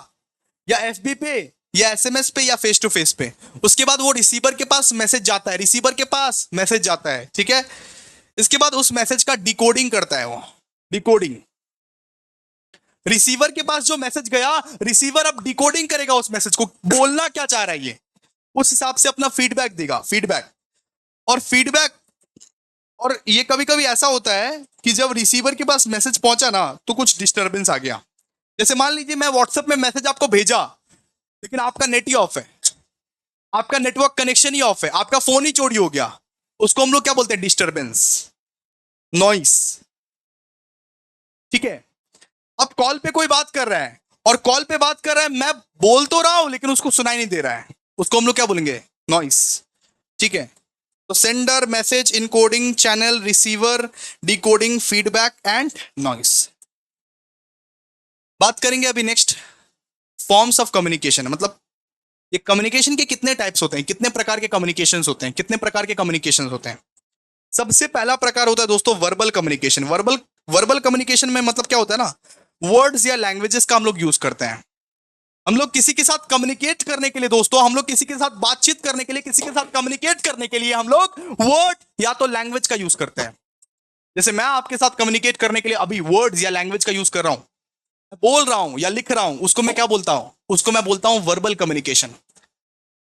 या एफबी पे, या एसएमएस पे, या फेस टू फेस पे। उसके बाद वो रिसीवर के पास मैसेज जाता है, ठीक है। इसके बाद उस मैसेज का डिकोडिंग करता है वो, डिकोडिंग। रिसीवर के पास जो मैसेज गया, रिसीवर अब डिकोडिंग करेगा उस मैसेज को, बोलना क्या चाह रहा है ये, उस हिसाब से अपना फीडबैक देगा, फीडबैक। और ये कभी कभी ऐसा होता है कि जब रिसीवर के पास मैसेज पहुंचा ना तो कुछ डिस्टरबेंस आ गया। जैसे मान लीजिए मैं व्हाट्सएप में मैसेज आपको भेजा, लेकिन आपका नेट ही ऑफ है, आपका नेटवर्क कनेक्शन ही ऑफ है, आपका फोन ही चोरी हो गया, उसको हम लोग क्या बोलते हैं, डिस्टरबेंस, नॉइस, ठीक है। अब कॉल पे कोई बात कर रहा है, और कॉल पे बात कर रहा है, मैं बोल तो रहा हूं लेकिन उसको सुनाई नहीं दे रहा है, उसको हम लोग क्या बोलेंगे, नॉइस, ठीक है। तो sender, message, encoding, channel, receiver, decoding, feedback and noise. बात करेंगे अभी नेक्स्ट फॉर्म्स ऑफ कम्युनिकेशन, मतलब ये कम्युनिकेशन के कितने टाइप्स होते हैं, कितने प्रकार के कम्युनिकेशंस होते हैं, कितने प्रकार के कम्युनिकेशंस होते हैं। सबसे पहला प्रकार होता है दोस्तों वर्बल कम्युनिकेशन। वर्बल कम्युनिकेशन में मतलब क्या होता है ना, वर्ड्स या लैंग्वेजेस का हम लोग यूज करते हैं। हम लोग किसी के साथ कम्युनिकेट करने के लिए दोस्तों, हम लोग किसी के साथ बातचीत करने के लिए, किसी के साथ कम्युनिकेट करने के लिए हम लोग वर्ड या तो लैंग्वेज का यूज करते हैं। जैसे मैं आपके साथ कम्युनिकेट करने के लिए अभी वर्ड्स या लैंग्वेज का यूज कर रहा हूं, बोल रहा हूं या लिख रहा हूं, उसको मैं क्या बोलता हूं, उसको मैं बोलता हूं वर्बल कम्युनिकेशन।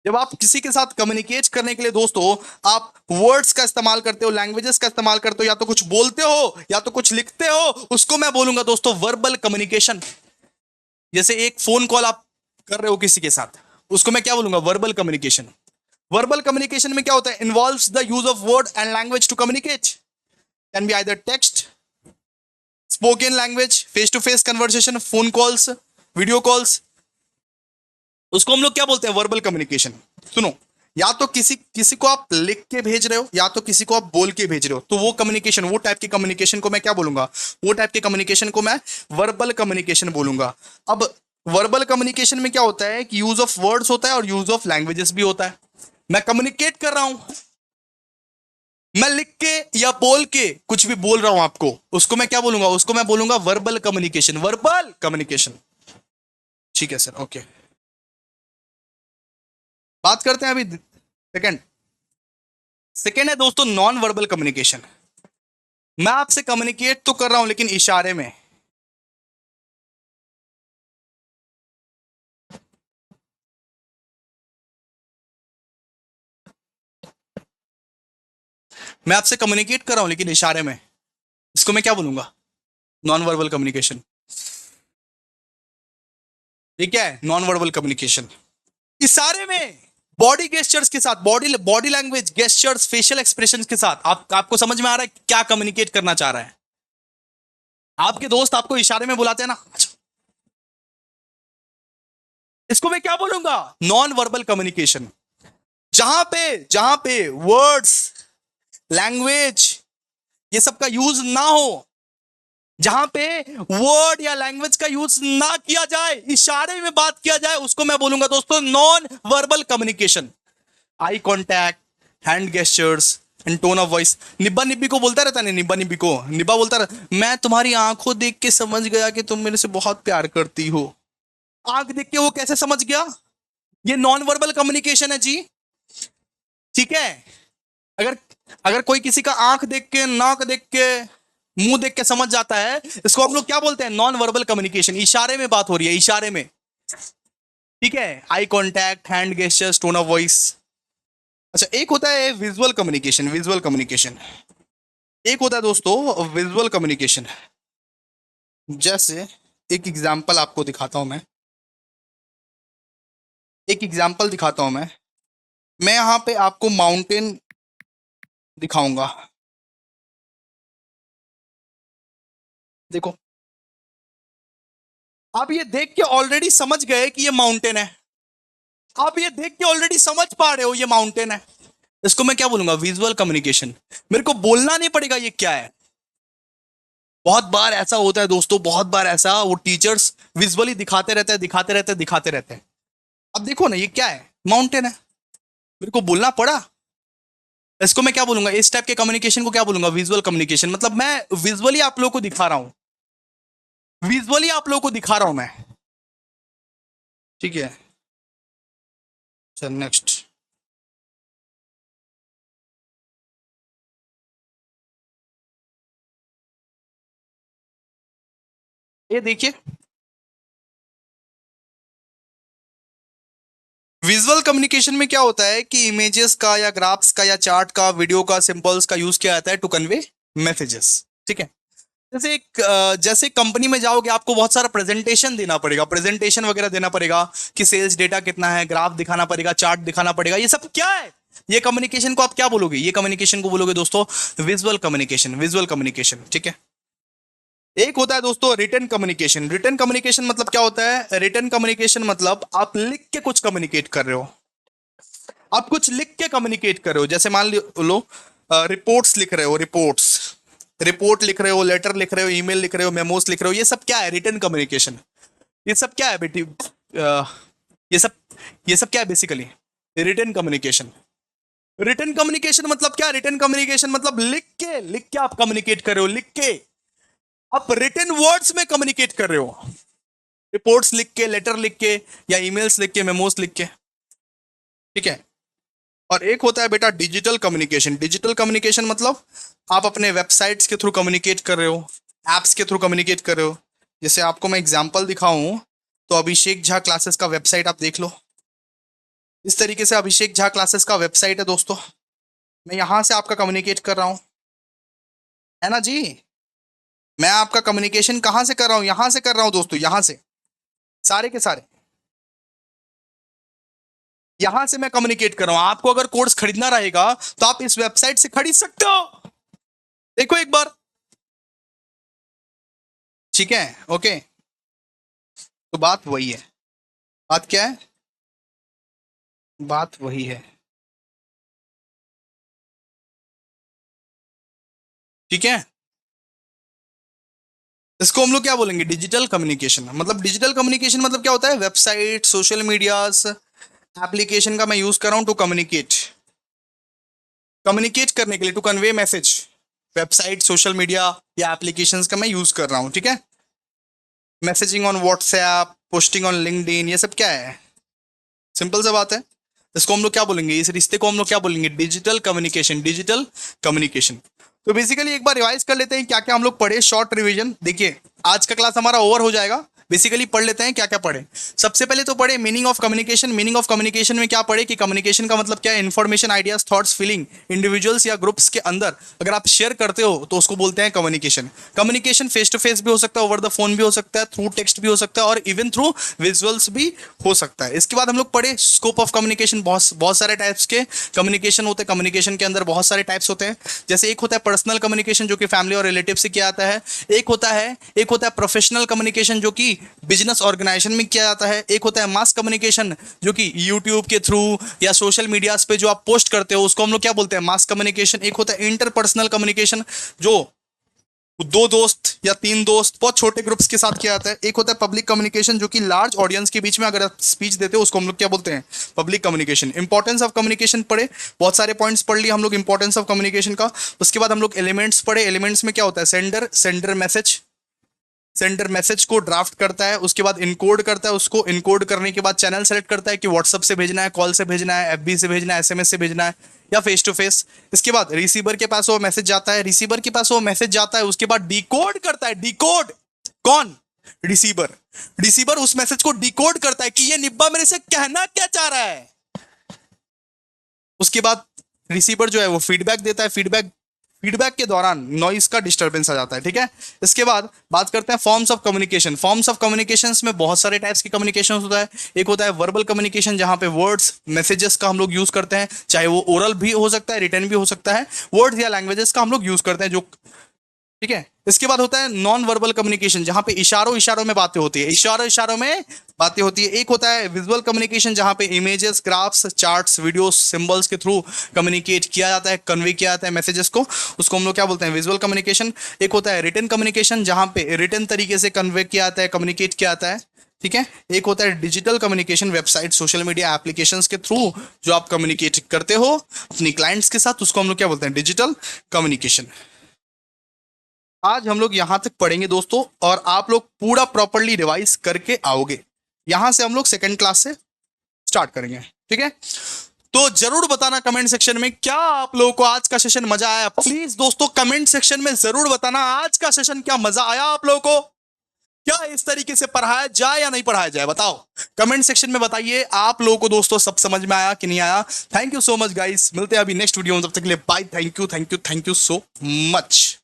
जब आप किसी के साथ कम्युनिकेट करने के लिए दोस्तों आप वर्ड्स का इस्तेमाल करते हो, लैंग्वेजेस का इस्तेमाल करते हो, या तो कुछ बोलते हो या तो कुछ लिखते हो, उसको मैं बोलूंगा दोस्तों वर्बल कम्युनिकेशन। जैसे एक फोन कॉल आप कर रहे हो किसी के साथ, उसको मैं क्या बोलूंगा, वर्बल कम्युनिकेशन। वर्बल कम्युनिकेशन में क्या होता है, involves the use of word and language to communicate, can be either text, spoken language, face to face conversation, phone calls, video calls, उसको हम लोग क्या बोलते हैं, वर्बल कम्युनिकेशन। सुनो, या तो किसी को आप लिख के भेज रहे हो या तो किसी को आप बोल के भेज रहे हो, तो वो कम्युनिकेशन, वो टाइप की कम्युनिकेशन को मैं क्या बोलूंगा, वो टाइप के कम्युनिकेशन को मैं वर्बल कम्युनिकेशन बोलूंगा। अब वर्बल कम्युनिकेशन में क्या होता है कि यूज ऑफ वर्ड्स होता है और यूज ऑफ लैंग्वेजेस भी होता है। मैं कम्युनिकेट कर रहा हूं, मैं लिख के या बोल के कुछ भी बोल रहा हूं आपको, उसको मैं क्या बोलूंगा, उसको मैं बोलूंगा वर्बल कम्युनिकेशन, वर्बल कम्युनिकेशन, ठीक है सर, ओके। बात करते हैं अभी सेकंड। सेकंड है दोस्तों नॉन वर्बल कम्युनिकेशन। मैं आपसे कम्युनिकेट तो कर रहा हूं लेकिन इशारे में। मैं आपसे कम्युनिकेट कर रहा हूं लेकिन इशारे में, इसको मैं क्या बोलूंगा, नॉन वर्बल कम्युनिकेशन। ठीक है, नॉन वर्बल कम्युनिकेशन इशारे में, बॉडी गेस्चर्स के साथ, body language, gestures, facial expressions के साथ। आपको समझ में आ रहा है क्या कम्युनिकेट करना चाह रहा है। आपके दोस्त आपको इशारे में बुलाते हैं ना, अच्छा, इसको मैं क्या बोलूंगा, नॉन वर्बल कम्युनिकेशन। जहां पे वर्ड्स, लैंग्वेज, ये सब का यूज ना हो, जहां पे वर्ड या लैंग्वेज का यूज ना किया जाए, इशारे में बात किया जाए, उसको मैं बोलूंगा दोस्तों non verbal communication. Eye contact, hand gestures and tone of voice. निब्बा निब्बी को बोलता रहता है, निब्बा बोलता रहता, मैं तुम्हारी आंखों देख के समझ गया कि तुम मेरे से बहुत प्यार करती हो। आंख देख के वो कैसे समझ गया, ये नॉन वर्बल कम्युनिकेशन है जी। ठीक है। अगर अगर कोई किसी का आंख देख के, नाक देख के, मुंह देख के समझ जाता है, इसको हम लोग क्या बोलते हैं? Non verbal communication. इशारे में बात हो रही है, इशारे में। ठीक है, आई contact, hand gestures, tone of voice. अच्छा, एक होता है विजुअल कम्युनिकेशन। विजुअल कम्युनिकेशन एक होता है दोस्तों विजुअल कम्युनिकेशन। जैसे एक एग्जांपल आपको दिखाता हूं मैं। एक एग्जांपल दिखाता हूं मैं यहां पे आपको माउंटेन दिखाऊंगा। देखो, आप ये देख के ऑलरेडी समझ गए कि ये माउंटेन है। आप ये देख के ऑलरेडी समझ पा रहे हो ये माउंटेन है। इसको मैं क्या बोलूंगा? Visual communication. मेरे को बोलना नहीं पड़ेगा ये क्या है। बहुत बार ऐसा होता है दोस्तों, बहुत बार ऐसा वो टीचर्स विजुअली दिखाते रहते हैं, दिखाते रहते हैं, दिखाते रहते हैं। अब देखो ना, ये क्या है? माउंटेन है। मेरे को बोलना पड़ा। इसको मैं क्या बोलूंगा? इस टाइप के कम्युनिकेशन को क्या बोलूंगा? Visual communication. मतलब मैं विजुअली आप लोगों को दिखा रहा हूं, विजुअली आप लोगों को दिखा रहा हूं मैं। ठीक है, चल नेक्स्ट। ये देखिए, विजुअल कम्युनिकेशन में क्या होता है कि इमेजेस का या ग्राफ्स का या चार्ट का, वीडियो का, सिंबल्स का यूज किया जाता है टू कन्वे मैसेजेस। ठीक है। जैसे कंपनी में जाओगे, आपको बहुत सारा प्रेजेंटेशन देना पड़ेगा, प्रेजेंटेशन वगैरह देना पड़ेगा कि सेल्स डेटा कितना है, ग्राफ दिखाना पड़ेगा, चार्ट दिखाना पड़ेगा। ये सब क्या है? ये कम्युनिकेशन को आप क्या बोलोगे? ये कम्युनिकेशन को बोलोगे दोस्तों विजुअल कम्युनिकेशन। विजुअल कम्युनिकेशन, ठीक है। एक होता है दोस्तों रिटन कम्युनिकेशन। रिटन कम्युनिकेशन मतलब क्या होता है? रिटन कम्युनिकेशन मतलब आप लिख के कुछ कम्युनिकेट कर रहे हो। आप कुछ लिख के कम्युनिकेट कर रहे हो। जैसे मान लो रिपोर्ट्स लिख रहे हो, रिपोर्ट्स, रिपोर्ट लिख रहे हो, लेटर लिख रहे हो, ईमेल लिख रहे हो, मेमोस लिख रहे हो। ये सब क्या है? Written communication. ये सब क्या है बेटी? ये सब ये सब क्या है basically? Written communication. Written communication मतलब क्या? रिटन कम्युनिकेशन मतलब लिख के आप कम्युनिकेट कर रहे हो, लिख के आप रिटन वर्ड्स में कम्युनिकेट कर रहे हो। रिपोर्ट्स लिख के, लेटर लिख के, या ईमेल्स लिख के, मेमोस लिख के। ठीक है। और एक होता है बेटा डिजिटल कम्युनिकेशन। डिजिटल कम्युनिकेशन मतलब आप अपने वेबसाइट्स के थ्रू कम्युनिकेट कर रहे हो, एप्स के थ्रू कम्युनिकेट कर रहे हो। जैसे आपको मैं एग्जांपल दिखाऊं तो अभिषेक झा क्लासेस का वेबसाइट आप देख लो। इस तरीके से अभिषेक झा क्लासेस का वेबसाइट है दोस्तों। मैं यहां से आपका कम्युनिकेट कर रहा हूं, है ना जी। मैं आपका कम्युनिकेशन कहां से कर रहा हूं? यहां से कर रहा हूं दोस्तों, यहां से, सारे के सारे यहां से मैं कम्युनिकेट कर रहा हूं। आपको अगर कोर्स खरीदना रहेगा तो आप इस वेबसाइट से खरीद सकते हो। देखो एक बार। ठीक है, ओके। तो बात वही है। बात क्या है? बात वही है। ठीक है। इसको हम लोग क्या बोलेंगे? Digital communication. मतलब डिजिटल कम्युनिकेशन मतलब क्या होता है? वेबसाइट, सोशल मीडियाज, एप्लीकेशन का मैं यूज कर रहा हूं टू कम्युनिकेट, कम्युनिकेट करने के लिए, to convey message. Website, social media या एप्लीकेशंस का मैं यूज कर रहा हूं। ठीक है। Messaging on WhatsApp, posting on LinkedIn, ये सब क्या है? सिंपल सा बात है। इसको हम लोग क्या बोलेंगे? इस रिश्ते को हम लोग क्या बोलेंगे? Digital communication. Digital communication. तो बेसिकली एक बार रिवाइज कर लेते हैं क्या क्या हम लोग पढ़े, शॉर्ट रिवीजन। देखिए, आज का क्लास हमारा ओवर हो जाएगा। बेसिकली पढ़ लेते हैं क्या क्या पढ़े। सबसे पहले तो पढ़े meaning of communication. Meaning of communication में क्या पढ़े कि कम्युनिकेशन का मतलब क्या है? Information, ideas, thoughts, feeling individuals या ग्रुप्स के अंदर अगर आप शेयर करते हो तो उसको बोलते हैं communication. Communication face to face भी हो सकता है, ओवर द फोन भी हो सकता है, थ्रू टेक्स्ट भी हो सकता है, और इवन थ्रू विजुअल्स भी हो सकता है। इसके बाद हम लोग पढ़े स्कोप ऑफ कम्युनिकेशन। बहुत बहुत सारे टाइप्स के कम्युनिकेशन होते हैं। कम्युनिकेशन के अंदर बहुत सारे टाइप्स होते हैं। जैसे एक होता है पर्सनल कम्युनिकेशन जो कि फैमिली और रिलेटिव से किया जाता है। एक होता है प्रोफेशनल कम्युनिकेशन जो कि बिजनेस ऑर्गेनाइजेशन में किया जाता है। एक होता है मास कम्युनिकेशन जो कि यूट्यूब के थ्रू या सोशल मीडियाज पे जो आप पोस्ट करते हो उसको हम लोग क्या बोलते हैं? Mass communication. एक होता है इंटरपर्सनल कम्युनिकेशन जो दो दोस्त या तीन दोस्त, बहुत छोटे ग्रुप्स के साथ किया जाता है। एक होता है पब्लिक कम्युनिकेशन जो कि लार्ज ऑडियंस के बीच में अगर आप स्पीच देते हो उसको हम लोग क्या बोलते हैं? Public communication. Importance of communication पढ़े, बहुत सारे पॉइंट्स पढ़ लिए हम लोग इंपॉर्टेंस ऑफ कम्युनिकेशन का। उसके बाद हम लोग एलिमेंट्स पढ़े। एलिमेंट्स में क्या होता है? Sender, sender message, sender message को ड्राफ्ट करता है, उसके बाद इनकोड करता है, उसको इनकोड करने के बाद चैनल सेलेक्ट करता है कि व्हाट्सएप से भेजना है, कॉल से भेजना है, एफबी से भेजना है, एसएमएस से भेजना है या फेस टू फेस। इसके बाद रिसीवर के पास वो मैसेज जाता है, रिसीवर के पास वो मैसेज जाता है, उसके बाद डिकोड करता है। डिकोड कौन? रिसीवर। रिसीवर उस मैसेज को डिकोड करता है कि ये निब्बा मेरे से कहना क्या चाह रहा है। उसके बाद रिसीवर जो है वो फीडबैक देता है। फीडबैक के दौरान नॉइस का डिस्टरबेंस आ जाता है, ठीक है। इसके बाद बात करते हैं forms of communication. Forms of communication में बहुत सारे टाइप्स की कम्युनिकेशन होता है। एक होता है वर्बल कम्युनिकेशन, जहां पे वर्ड्स मैसेजेस का हम लोग यूज करते हैं, चाहे वो ओरल भी हो सकता है, रिटर्न भी हो सकता है, वर्ड्स या लैंग्वेजेस का हम लोग यूज करते हैं जो, ठीक है। इसके बाद होता है नॉन वर्बल कम्युनिकेशन, जहां पे इशारों इशारों में बातें होती है, इशारों इशारों में बातें होती है। एक होता है विजुअल कम्युनिकेशन, जहां पे images, graphs, charts, videos, symbols के थ्रू कम्युनिकेट किया जाता है, कन्वे किया जाता है मैसेजेस को, उसको हम लोग क्या बोलते हैं? Visual communication. एक होता है रिटन कम्युनिकेशन, जहां पे रिटन तरीके से कन्वे किया जाता है, कम्युनिकेट किया जाता है, ठीक है। एक होता है digital communication, website, social media applications के थ्रू जो आप कम्युनिकेट करते हो अपनी क्लाइंट्स के साथ, उसको हम लोग क्या बोलते हैं? Digital communication. आज हम लोग यहां तक पढ़ेंगे दोस्तों, और आप लोग पूरा प्रॉपरली रिवाइज करके आओगे। यहां से हम लोग सेकंड क्लास से स्टार्ट करेंगे, ठीक है। तो जरूर बताना कमेंट सेक्शन में क्या आप लोगों को आज का सेशन मजा आया। प्लीज दोस्तों कमेंट सेक्शन में जरूर बताना आज का सेशन क्या मजा आया आप लोगों को, क्या इस तरीके से पढ़ाया जाए या नहीं पढ़ाया जाए, बताओ कमेंट सेक्शन में बताइए आप लोगों को दोस्तों सब समझ में आया कि नहीं आया। Thank you so much guys, मिलते हैं अभी नेक्स्ट वीडियो में, तब तक के लिए bye. Thank you so much.